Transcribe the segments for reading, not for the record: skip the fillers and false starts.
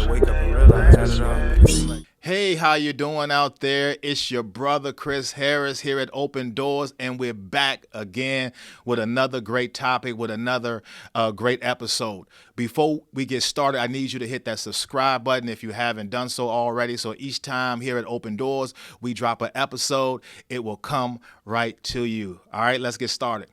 wake up and realize. Hey, how you doing out there? It's your brother Chris Harris here at Open Doors, and we're back again with another great topic, with another great episode. Before we get started, I need you to hit that subscribe button if you haven't done so already. So each time here at Open Doors, we drop an episode, it will come right to you. All right, let's get started.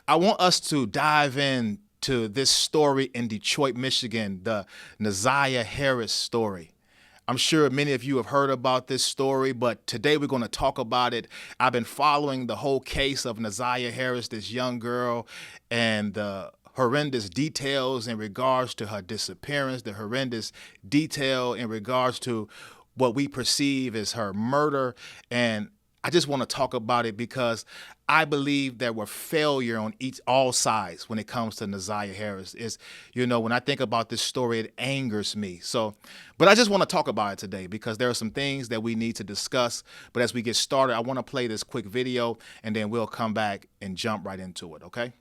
I want us to dive in to this story in Detroit, Michigan, the Naziah Harris story. I'm sure many of you have heard about this story, but today we're going to talk about it. I've been following the whole case of Naziah Harris, this young girl, and the horrendous details in regards to her disappearance, the horrendous detail in regards to what we perceive as her murder. And I just want to talk about it because I believe there were failure on all sides when it comes to Naziah Harris. When I think about this story, it angers me. But I just want to talk about it today because there are some things that we need to discuss. But as we get started, I want to play this quick video and then we'll come back and jump right into it, okay?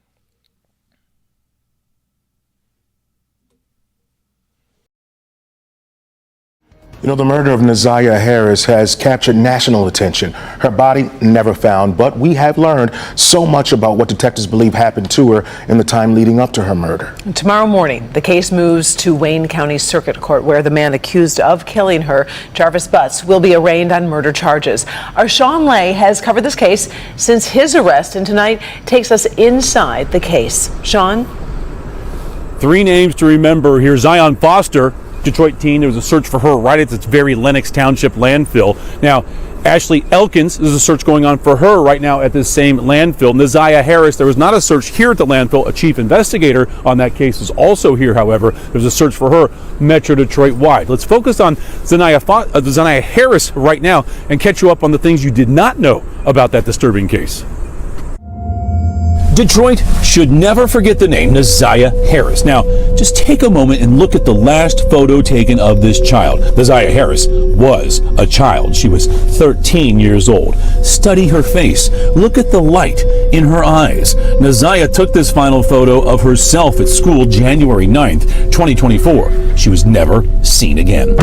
You know, the murder of Naziah Harris has captured national attention. Her body never found, but we have learned so much about what detectives believe happened to her in the time leading up to her murder. Tomorrow morning, the case moves to Wayne County Circuit Court, where the man accused of killing her, Jarvis Butts, will be arraigned on murder charges. Our Sean Lay has covered this case since his arrest, and tonight takes us inside the case. Sean? 3 names to remember here. Zion Foster, Detroit teen. There was a search for her right at its very Lenox Township landfill. Now, Ashley Elkins, there's a search going on for her right now at this same landfill. Naziah Harris, there was not a search here at the landfill. A chief investigator on that case is also here, however. There's a search for her Metro Detroit wide. Let's focus on Naziah Harris right now and catch you up on the things you did not know about that disturbing case. Detroit should never forget the name Naziah Harris. Now, just take a moment and look at the last photo taken of this child. Naziah Harris was a child. She was 13 years old. Study her face. Look at the light in her eyes. Naziah took this final photo of herself at school January 9th, 2024. She was never seen again.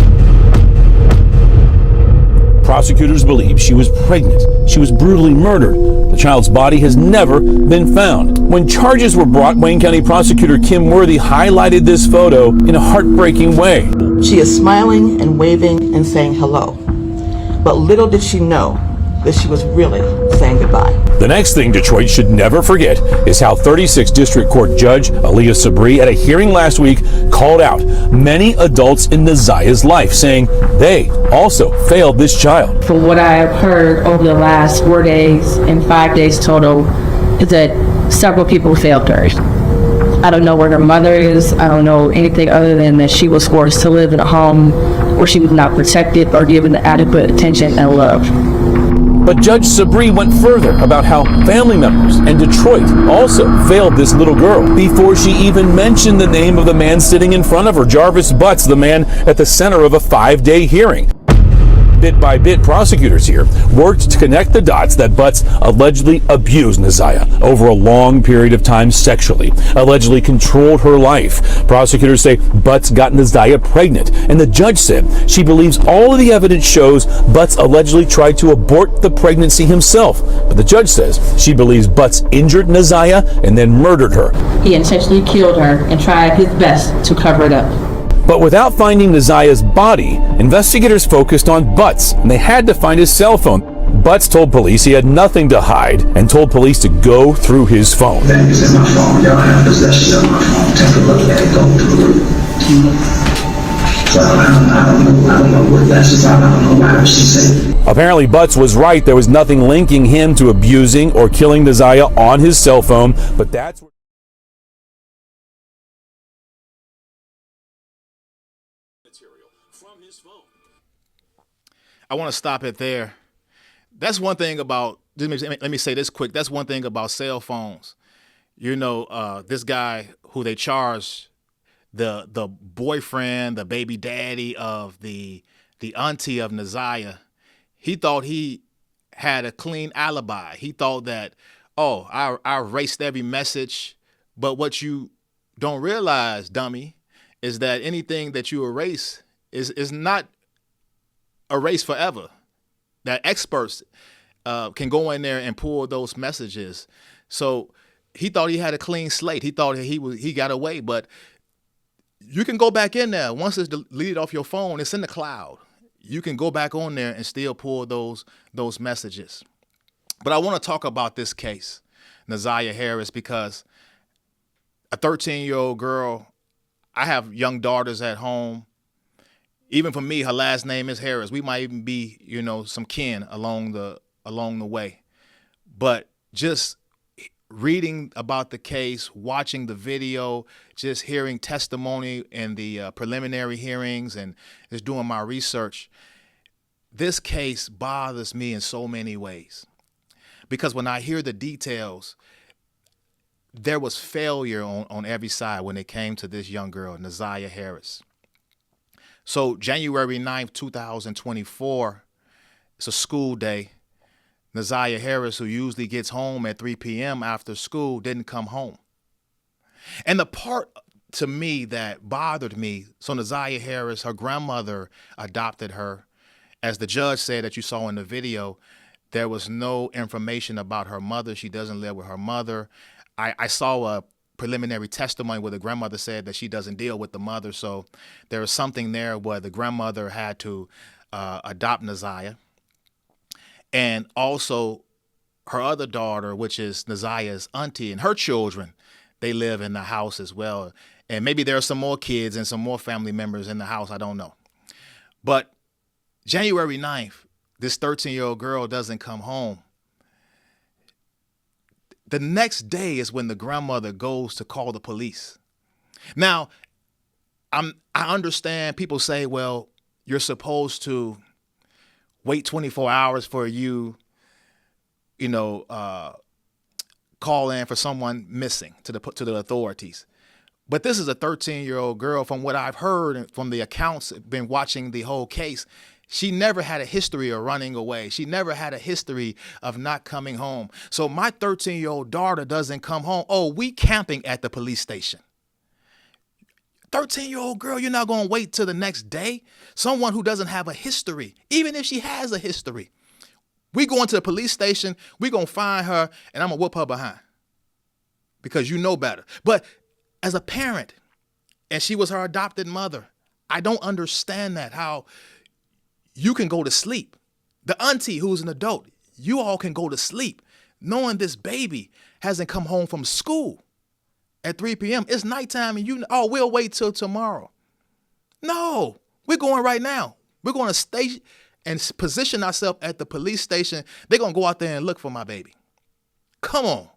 Prosecutors believe she was pregnant. She was brutally murdered. The child's body has never been found. When charges were brought, Wayne County Prosecutor Kim Worthy highlighted this photo in a heartbreaking way. She is smiling and waving and saying hello. But little did she know that she was really saying goodbye. The next thing Detroit should never forget is how 36th District Court Judge Aaliyah Sabri at a hearing last week called out many adults in Naziah's life, saying they also failed this child. From what I have heard over the last 4 days and 5 days total, is that several people failed her. I don't know where her mother is. I don't know anything other than that she was forced to live in a home where she was not protected or given the adequate attention and love. But Judge Sabri went further about how family members and Detroit also failed this little girl before she even mentioned the name of the man sitting in front of her, Jarvis Butts, the man at the center of a 5-day hearing. Bit by bit, prosecutors here worked to connect the dots that Butts allegedly abused Naziah over a long period of time sexually, allegedly controlled her life. Prosecutors say Butts got Naziah pregnant, and the judge said she believes all of the evidence shows Butts allegedly tried to abort the pregnancy himself. But the judge says she believes Butts injured Naziah and then murdered her. He intentionally killed her and tried his best to cover it up. But without finding Naziah's body, investigators focused on Butts, and they had to find his cell phone. Butts told police he had nothing to hide and told police to go through his phone. Things in my phone, y'all have possession of my phone. Take a look at it, go through it. So I don't know what that's about. I don't know why she said. Apparently, Butts was right. There was nothing linking him to abusing or killing Naziah on his cell phone, but that's what from his phone. I want to stop it there. That's one thing about, let me say this quick. That's one thing about cell phones. This guy who they charged, the boyfriend, the baby daddy of the auntie of Naziah, he thought he had a clean alibi. He thought that, I erased every message. But what you don't realize, dummy, is that anything that you erase is not erased forever. That experts can go in there and pull those messages. So he thought he had a clean slate. He thought he got away, but you can go back in there. Once it's deleted off your phone, it's in the cloud. You can go back on there and still pull those messages. But I want to talk about this case, Naziah Harris, because a 13-year-old girl, I have young daughters at home. Even for me, her last name is Harris. We might even be, some kin along the way. But just reading about the case, watching the video, just hearing testimony in the preliminary hearings and just doing my research, this case bothers me in so many ways. Because when I hear the details, there was failure on every side when it came to this young girl, Naziah Harris. So January 9th, 2024, it's a school day. Naziah Harris, who usually gets home at 3 p.m. after school, didn't come home. And the part to me that bothered me, so Naziah Harris, her grandmother adopted her. As the judge said that you saw in the video, there was no information about her mother. She doesn't live with her mother. I saw a preliminary testimony where the grandmother said that she doesn't deal with the mother. So there was something there where the grandmother had to adopt Naziah. And also her other daughter, which is Naziah's auntie, and her children, they live in the house as well. And maybe there are some more kids and some more family members in the house. I don't know. But January 9th, this 13-year-old girl doesn't come home. The next day is when the grandmother goes to call the police. Now, I understand people say, well, you're supposed to wait 24 hours for call in for someone missing to the authorities. But this is a 13-year-old girl. From what I've heard from the accounts, been watching the whole case, she never had a history of running away. She never had a history of not coming home. So my 13-year-old daughter doesn't come home. Oh, we camping at the police station. 13-year-old girl, you're not going to wait till the next day? Someone who doesn't have a history, even if she has a history. We going to the police station, we going to find her, and I'm going to whoop her behind. Because you know better. But as a parent, and she was her adopted mother, I don't understand that, how you can go to sleep. The auntie who's an adult, you all can go to sleep knowing this baby hasn't come home from school at 3 p.m. It's nighttime and we'll wait till tomorrow. No, we're going right now. We're going to stay and position ourselves at the police station. They're going to go out there and look for my baby. Come on.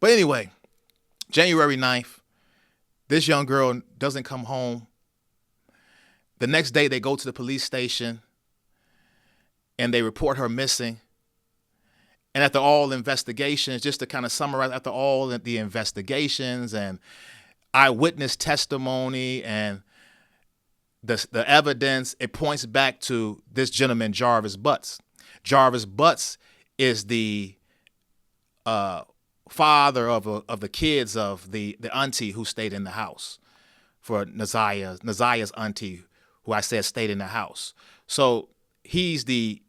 But anyway, January 9th, this young girl doesn't come home. The next day they go to the police station and they report her missing. And after all investigations, just to kind of summarize, after all the investigations and eyewitness testimony and the evidence, it points back to this gentleman, Jarvis Butts. Jarvis Butts is the father of the kids of the auntie who stayed in the house for Naziah's auntie, who I said stayed in the house. So he's the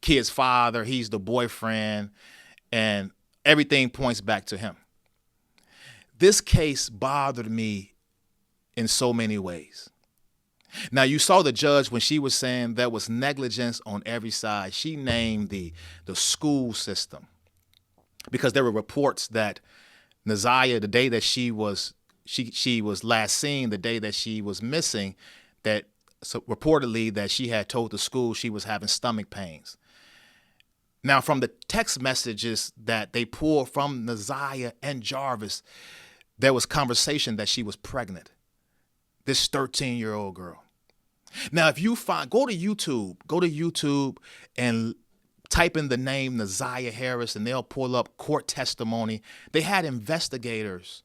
kid's father, he's the boyfriend, and everything points back to him. This case bothered me in so many ways. Now, you saw the judge when she was saying there was negligence on every side. She named the school system because there were reports that Naziah, the day that she was last seen, the day that she was missing, that reportedly that she had told the school she was having stomach pains. Now, from the text messages that they pulled from Naziah and Jarvis, there was conversation that she was pregnant. This 13-year-old girl. Now, if you go to YouTube and type in the name Naziah Harris and they'll pull up court testimony. They had investigators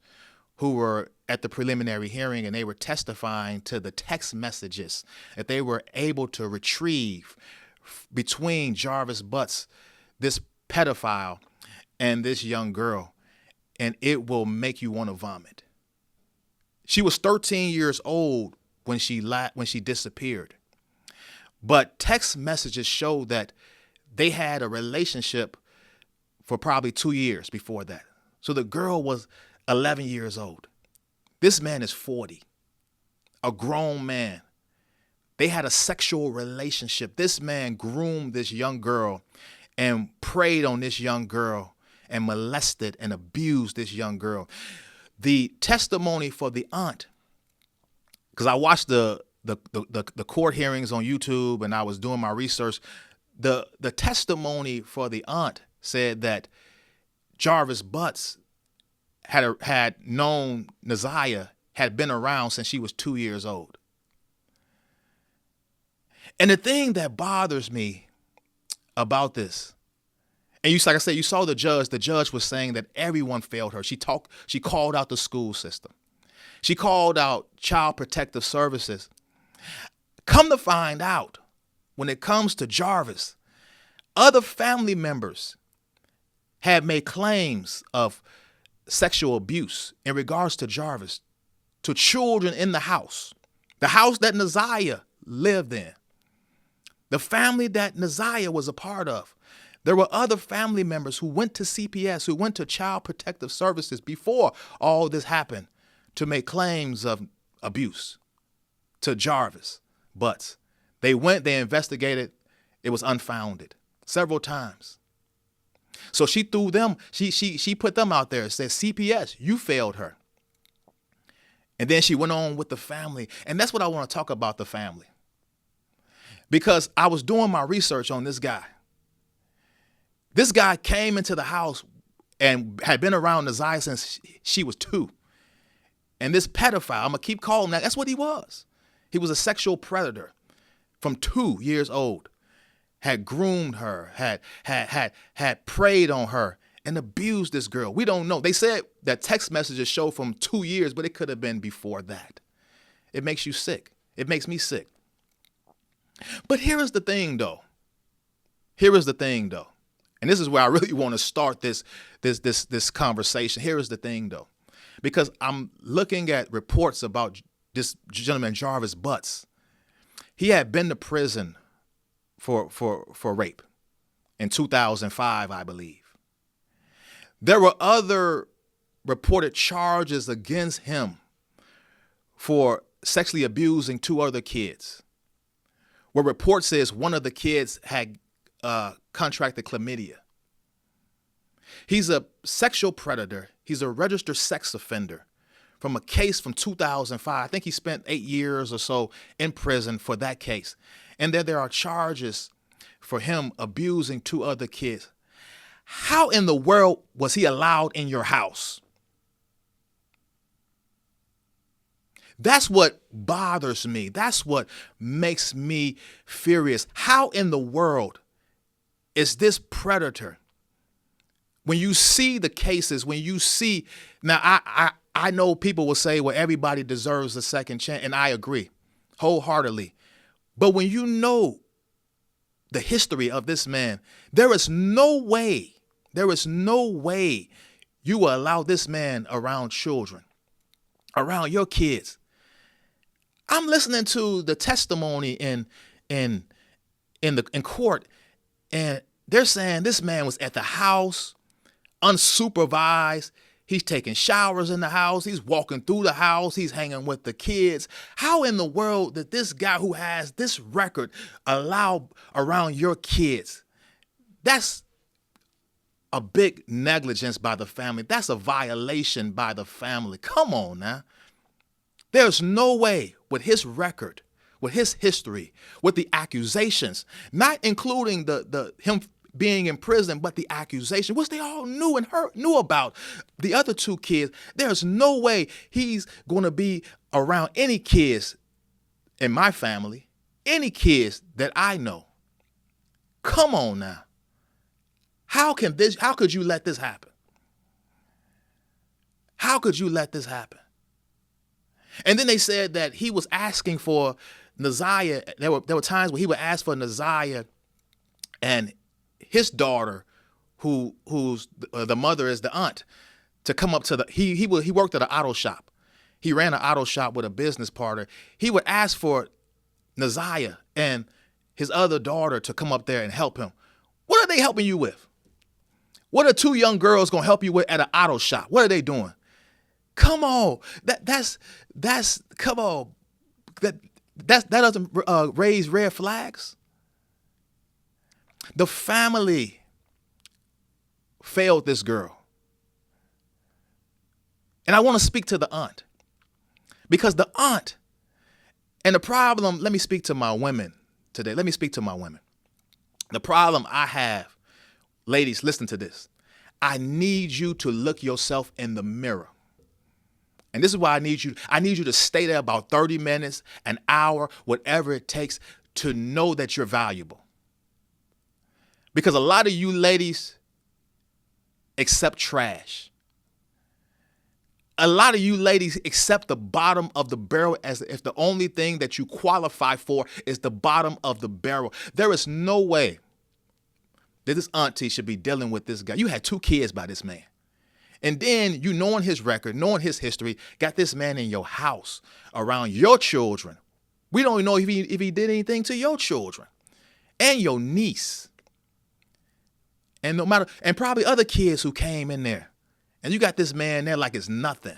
who were at the preliminary hearing and they were testifying to the text messages that they were able to retrieve between Jarvis Butts, this pedophile, and this young girl. And it will make you want to vomit. She was 13 years old when she disappeared. But text messages show that they had a relationship for probably 2 years before that. So the girl was 11 years old. This man is 40, a grown man. They had a sexual relationship. This man groomed this young girl and preyed on this young girl and molested and abused this young girl. The testimony for the aunt, because I watched the court hearings on YouTube and I was doing my research, the testimony for the aunt said that Jarvis Butts had known Neziah, had been around since she was 2 years old. And the thing that bothers me about this, and like I said, you saw the judge was saying that everyone failed her. She called out the school system. She called out Child Protective Services. Come to find out, when it comes to Jarvis, other family members had made claims of sexual abuse in regards to Jarvis to children in the house that Neziah lived in, the family that Neziah was a part of. There were other family members who went to CPS, who went to Child Protective Services before all this happened to make claims of abuse to Jarvis Butts. They investigated, it was unfounded several times. So she threw them, she put them out there and said, CPS, you failed her. And then she went on with the family. And that's what I want to talk about, the family. Because I was doing my research on this guy. This guy came into the house and had been around Neziah since she was 2. And this pedophile, I'm going to keep calling that, that's what he was. He was a sexual predator from 2 years old, had groomed her, had preyed on her and abused this girl. We don't know. They said that text messages show from 2 years, but it could have been before that. It makes you sick. It makes me sick. But here is the thing, though. And this is where I really want to start this conversation. Here is the thing, though. Because I'm looking at reports about this gentleman, Jarvis Butts. He had been to prison for rape in 2005, I believe. There were other reported charges against him for sexually abusing 2 other kids, where report says one of the kids had contracted chlamydia. He's a sexual predator. He's a registered sex offender from a case from 2005. I think he spent 8 years or so in prison for that case. And there are charges for him abusing 2 other kids. How in the world was he allowed in your house? That's what bothers me. That's what makes me furious. How in the world is this predator, when you see the cases, when you see, now I know people will say, well, everybody deserves a second chance, and I agree wholeheartedly. But when you know the history of this man, there is no way you will allow this man around children, around your kids. I'm listening to the testimony in court, and they're saying this man was at the house, unsupervised. He's taking showers in the house. He's walking through the house. He's hanging with the kids. How in the world did this guy who has this record allow around your kids? That's a big negligence by the family. That's a violation by the family. Come on now. There's no way with his record, with his history, with the accusations, not including the him being in prison, but the accusation, which they all knew about the other 2 kids. There's no way he's going to be around any kids in my family, any kids that I know. Come on now. How could you let this happen? How could you let this happen? And then they said that he was asking for Neziah. There were times where he would ask for Neziah and his daughter, who's the mother is the aunt, to come up to he worked at an auto shop. He ran an auto shop with a business partner. He would ask for Naziah and his other daughter to come up there and help him. What are they helping you with? What are two young girls going to help you with at an auto shop? What are they doing? Come on. That's come on. That doesn't raise red flags. The family failed this girl. And I want to speak to the aunt. Because the aunt, and the problem, let me speak to my women today. Let me speak to my women. The problem I have, ladies, listen to this. I need you to look yourself in the mirror. And this is why I need you to stay there about 30 minutes, an hour, whatever it takes to know that you're valuable. Because a lot of you ladies accept trash. A lot of you ladies accept the bottom of the barrel as if the only thing that you qualify for is the bottom of the barrel. There is no way that this auntie should be dealing with this guy. You had 2 kids by this man. And then you knowing his record, knowing his history, got this man in your house around your children. We don't even know if he did anything to your children and your niece. And and probably other kids who came in there. And you got this man there like it's nothing.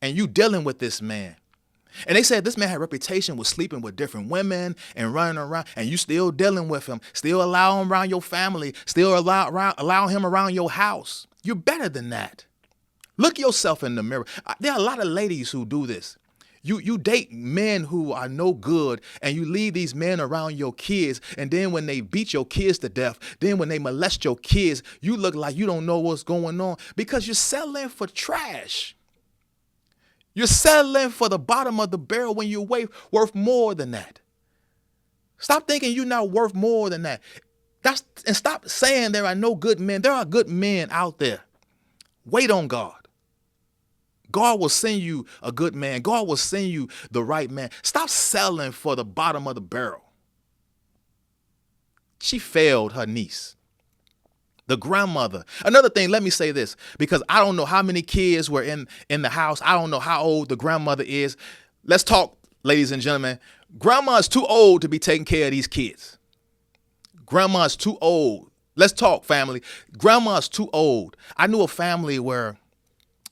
And you dealing with this man. And they said this man had a reputation with sleeping with different women and running around. And you still dealing with him. Still allow him around your family. Still allow him around your house. You're better than that. Look yourself in the mirror. There are a lot of ladies who do this. You date men who are no good, and you leave these men around your kids, and then when they beat your kids to death, then when they molest your kids, you look like you don't know what's going on because you're settling for trash. You're settling for the bottom of the barrel when you're worth more than that. Stop thinking you're not worth more than that. And stop saying there are no good men. There are good men out there. Wait on God. God will send you a good man. God will send you the right man. Stop settling for the bottom of the barrel. She failed her niece. The grandmother. Another thing, let me say this, because I don't know how many kids were in the house. I don't know how old the grandmother is. Let's talk, ladies and gentlemen. Grandma's too old to be taking care of these kids. Grandma's too old. Let's talk, family. Grandma's too old. I knew a family where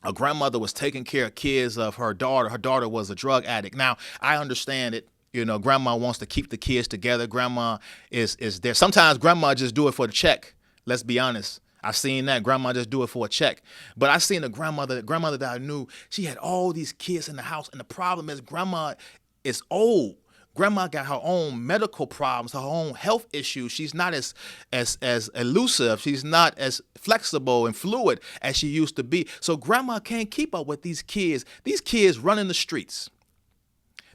a grandmother was taking care of kids of her daughter. Her daughter was a drug addict. Now, I understand it. You know, grandma wants to keep the kids together. Grandma is there. Sometimes grandma just do it for the check. Let's be honest. I've seen that. Grandma just do it for a check. But I seen a grandmother that I knew, she had all these kids in the house. And the problem is grandma is old. Grandma got her own medical problems, her own health issues. She's not as elusive. She's not as flexible and fluid as she used to be. So grandma can't keep up with these kids. These kids running the streets.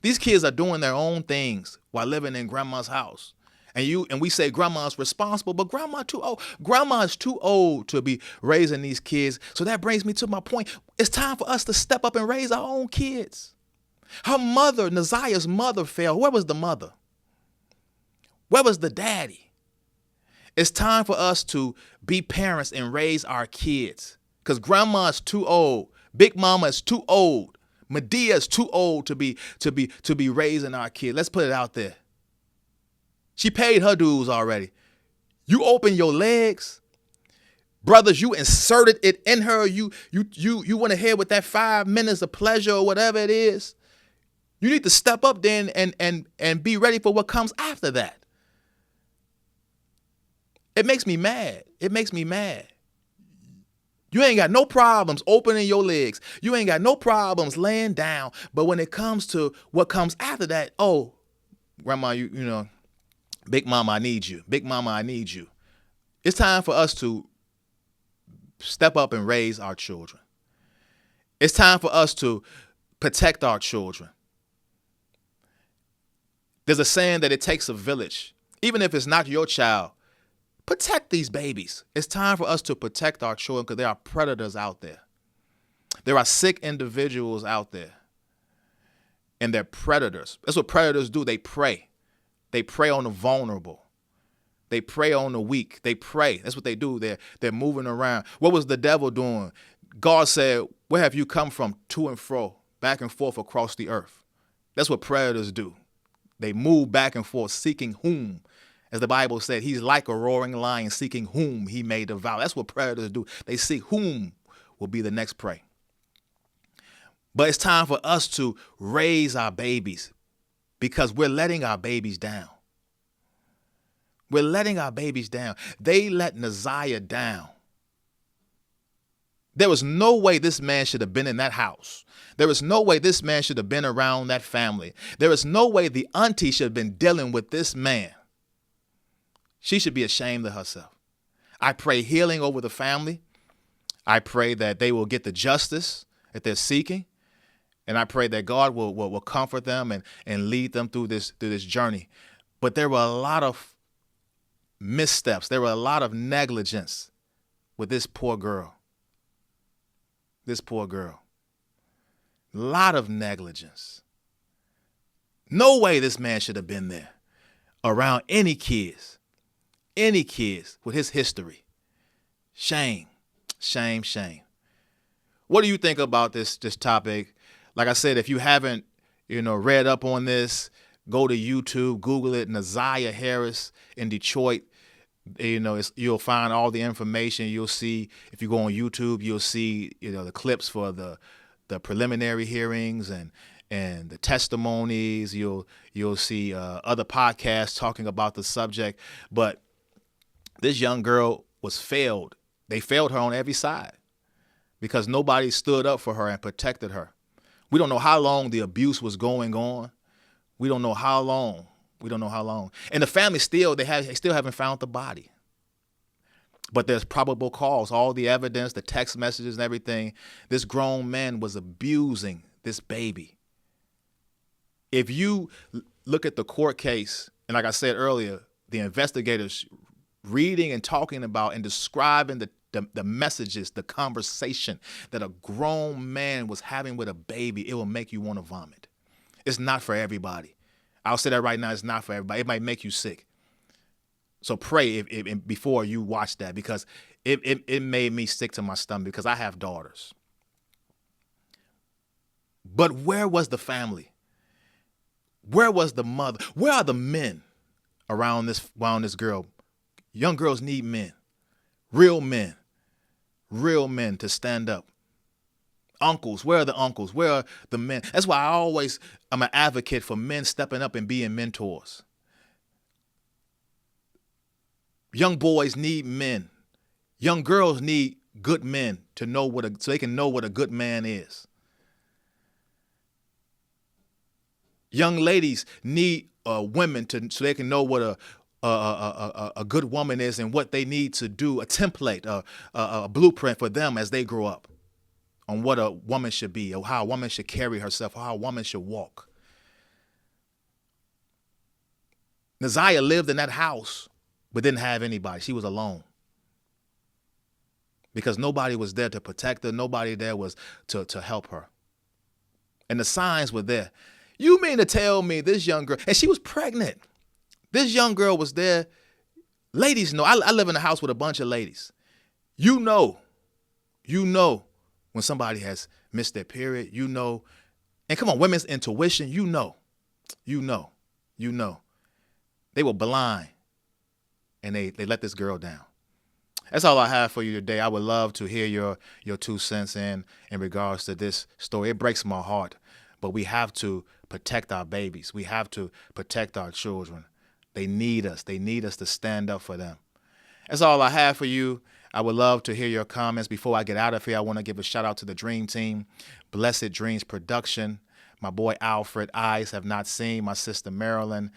These kids are doing their own things while living in grandma's house. And we say grandma's responsible, but grandma too old. Grandma is too old to be raising these kids. So that brings me to my point. It's time for us to step up and raise our own kids. Her mother, Naziah's mother, failed. Where was the mother? Where was the daddy? It's time for us to be parents and raise our kids. Because grandma is too old. Big mama is too old. Medea is too old to be raising our kids. Let's put it out there. She paid her dues already. You open your legs. Brothers, you inserted it in her. You went ahead with that 5 minutes of pleasure or whatever it is. You need to step up then and be ready for what comes after that. It makes me mad. It makes me mad. You ain't got no problems opening your legs. You ain't got no problems laying down. But when it comes to what comes after that, oh, grandma, you know, big mama, I need you. Big mama, I need you. It's time for us to step up and raise our children. It's time for us to protect our children. There's a saying that it takes a village. Even if it's not your child, protect these babies. It's time for us to protect our children because there are predators out there. There are sick individuals out there. And they're predators. That's what predators do. They prey. They prey on the vulnerable. They prey on the weak. They prey. That's what they do. They're moving around. What was the devil doing? God said, where have you come from? To and fro. back and forth across the earth. That's what predators do. They move back and forth, seeking whom. As the Bible said, he's like a roaring lion, seeking whom he may devour. That's what predators do. They seek whom will be the next prey. But it's time for us to raise our babies because we're letting our babies down. We're letting our babies down. They let Naziah down. There was no way this man should have been in that house. There was no way this man should have been around that family. There is no way the auntie should have been dealing with this man. She should be ashamed of herself. I pray healing over the family. I pray that they will get the justice that they're seeking. And I pray that God will comfort them and lead them through this journey. But there were a lot of missteps. There were a lot of negligence with this poor girl. This poor girl. A lot of negligence. No way this man should have been there around any kids with his history. Shame, shame, shame. What do you think about this topic? Like I said, if you haven't, read up on this, go to YouTube, Google it, Naziah Harris in Detroit. You'll find all the information. You'll see, if you go on YouTube, you'll see, the clips for the preliminary hearings and the testimonies. You'll see other podcasts talking about the subject. But this young girl was failed. They failed her on every side because nobody stood up for her and protected her. We don't know how long the abuse was going on. We don't know how long. And the family they still haven't found the body. But there's probable cause, all the evidence, the text messages and everything. This grown man was abusing this baby. If you look at the court case, and like I said earlier, the investigators reading and talking about and describing the messages, the conversation that a grown man was having with a baby, it will make you want to vomit. It's not for everybody. I'll say that right now. It's not for everybody. It might make you sick. So pray before you watch that, because it made me sick to my stomach because I have daughters. But where was the family? Where was the mother? Where are the men around this girl? Young girls need men, real men to stand up. Uncles, where are the uncles? Where are the men? That's why I'm an advocate for men stepping up and being mentors. Young boys need men. Young girls need good men to know so they can know what a good man is. Young ladies need women so they can know what a good woman is and what they need to do, a template, a blueprint for them as they grow up on what a woman should be, or how a woman should carry herself, or how a woman should walk. Naziah lived in that house, but didn't have anybody. She was alone. Because nobody was there to protect her. Nobody there was to help her. And the signs were there. You mean to tell me this young girl, and she was pregnant. This young girl was there. Ladies know. I live in a house with a bunch of ladies. You know when somebody has missed their period. And come on, women's intuition, you know. They were blind, and they let this girl down. That's all I have for you today. I would love to hear your 2 cents in regards to this story. It breaks my heart, but we have to protect our babies. We have to protect our children. They need us. They need us to stand up for them. That's all I have for you. I would love to hear your comments. Before I get out of here, I want to give a shout out to the Dream Team, Blessed Dreams Production, my boy Alfred, Eyes Have Not Seen, my sister Marilyn.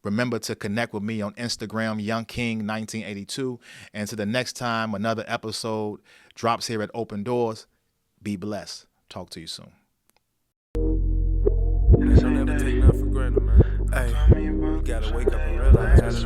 Remember to connect with me on Instagram, YoungKing1982. And to the next time another episode drops here at Open Doors, be blessed. Talk to you soon. Don't ever take nothing for granted, man. Hey, you gotta wake up and realize